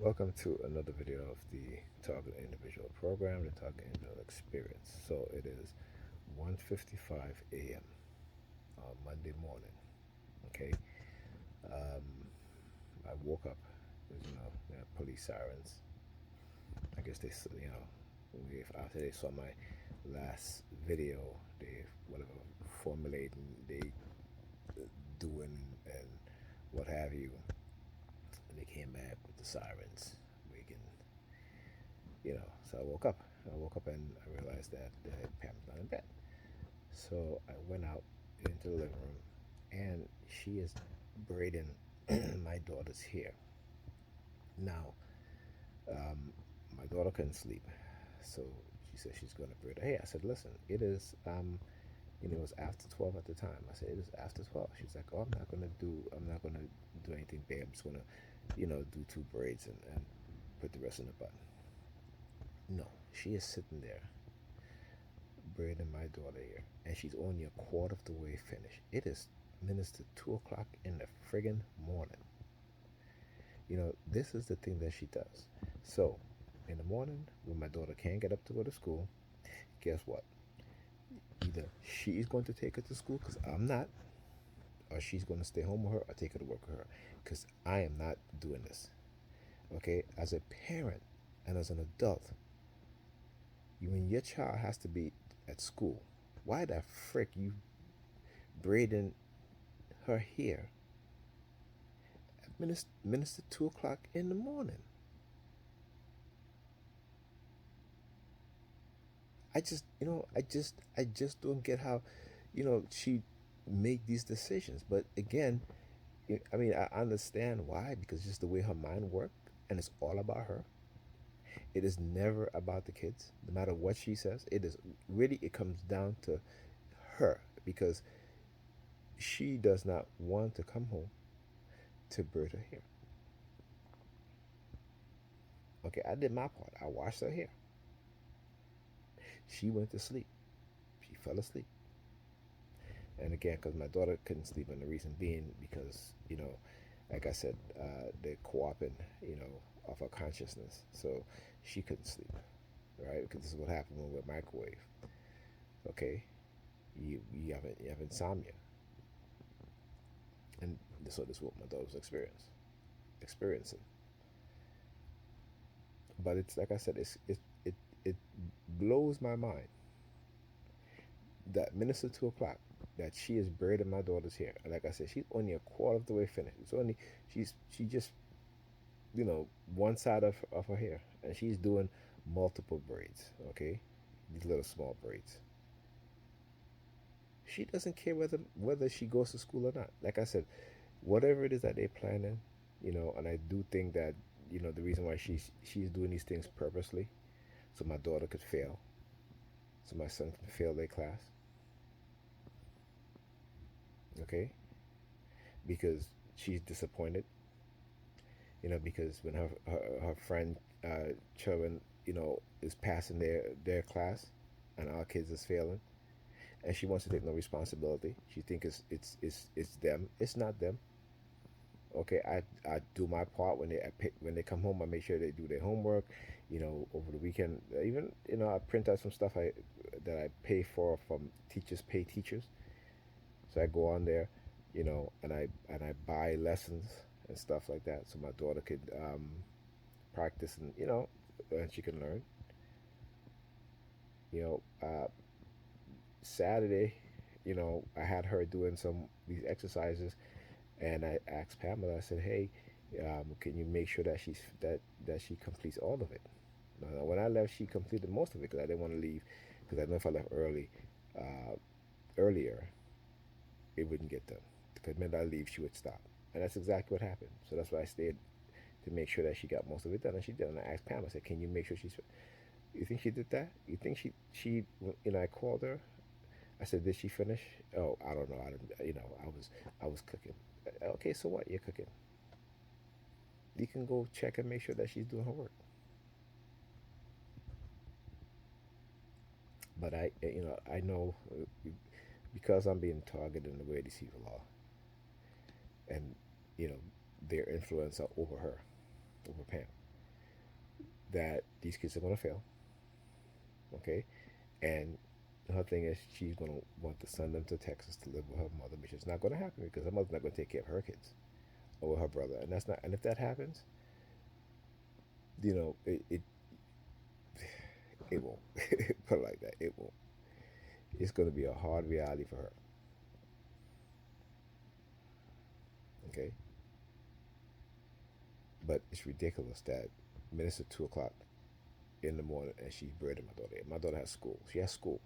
Welcome to another video of the Target Individual Program, the Target Individual Experience. So it is 1:55 a.m. on Monday morning. Okay, um, I woke up. There are police sirens. I guess after they saw my last video, they whatever formulating they doing and what have you, and they came back with the sirens, waking so I woke up. And I realized that Pam's not in bed. So I went out into the living room and she is braiding my daughter's hair. Now, um, my daughter couldn't sleep. So she said she's going to braid her hair. I said, listen, it is, it was after 12 at the time. I said, it is after 12. She's like, oh, I'm not going to do anything big. I'm just going to, do two braids and put the rest in the bun. No, she is sitting there braiding my daughter here, and she's only a quarter of the way finished. It is minutes to 2 o'clock in the friggin' morning. This is the thing that she does. So, in the morning, when my daughter can't get up to go to school, guess what? Either she's going to take her to school because I'm not, or she's going to stay home with her or take her to work with her because I am not doing this. Okay? As a parent and as an adult, when your child has to be at school, why the frick you braiding her hair at minutes to 2 o'clock in the morning? I just don't get how, she make these decisions. But again, I mean, I understand why, because just the way her mind works, and it's all about her. It is never about the kids, no matter what she says. It comes down to her because she does not want to come home to braid her hair. Okay, I did my part. I washed her hair. She went to sleep. She fell asleep. And again, because my daughter couldn't sleep, and the reason being because, like I said, they're co-oping, of her consciousness. So she couldn't sleep, right? Because this is what happened when we're microwave. Okay, you have insomnia, and so this is what my daughter was experiencing. But it's like I said, it blows my mind that minutes to 2 o'clock that she is braiding my daughter's hair. And like I said, she's only a quarter of the way finished. She just one side of her hair, and she's doing multiple braids. Okay, these little small braids. She doesn't care whether she goes to school or not. Like I said, whatever it is that they're planning, and I do think that the reason why she's doing these things purposely, so my daughter could fail, so my son can fail their class. Okay, because she's disappointed. Because when her friend children, is passing their class, and our kids is failing, and she wants to take no responsibility. She thinks it's them. It's not them. Okay, I do my part when they come home. I make sure they do their homework. Over the weekend, even I print out some stuff that I pay for from teachers pay teachers. So I go on there, and I buy lessons and stuff like that, so my daughter could practice and she can learn. You know, Saturday, I had her doing some these exercises, and I asked Pamela. I said, "Hey, can you make sure that she completes all of it?" Now, when I left, she completed most of it because I didn't want to leave, because I know if I left uh, earlier, it wouldn't get done. Because the minute I leave, she would stop, and that's exactly what happened. So that's why I stayed to make sure that she got most of it done, and she did. And I asked Pam. I said, "Can you make sure she's?" You think she did that? You think she I called her. I said, "Did she finish?" Oh, I don't know. I didn't. I was cooking. Okay, so what? You're cooking. You can go check and make sure that she's doing her work. But I know because I'm being targeted in the way they see the law, and you know, their influence over her, over Pam. that these kids are going to fail, okay? And her thing is she's going to want to send them to Texas to live with her mother, which is not going to happen because her mother's not going to take care of her kids or her brother, and that's not. And if that happens, it won't. Put it like that. It won't. It's going to be a hard reality for her. Okay, but it's ridiculous that minutes at 2 o'clock in the morning and she's braiding my daughter. My daughter has school. She has school.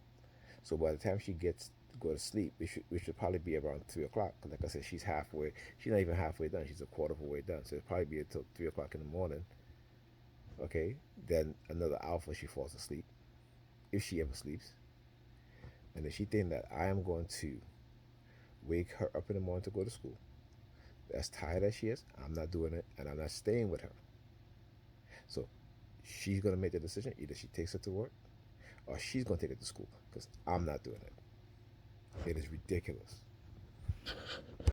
So by the time she gets to go to sleep, it should probably be around 3 o'clock. Cause like I said, she's halfway. She's not even halfway done. She's a quarter of a way done. So it'll probably be until 3 o'clock in the morning. Okay, then another hour before she falls asleep, if she ever sleeps. And if she thinks that I am going to wake her up in the morning to go to school, as tired as she is, I'm not doing it, and I'm not staying with her. So she's gonna make the decision. Either she takes it to work, or she's gonna take it to school. Because I'm not doing it. It is ridiculous.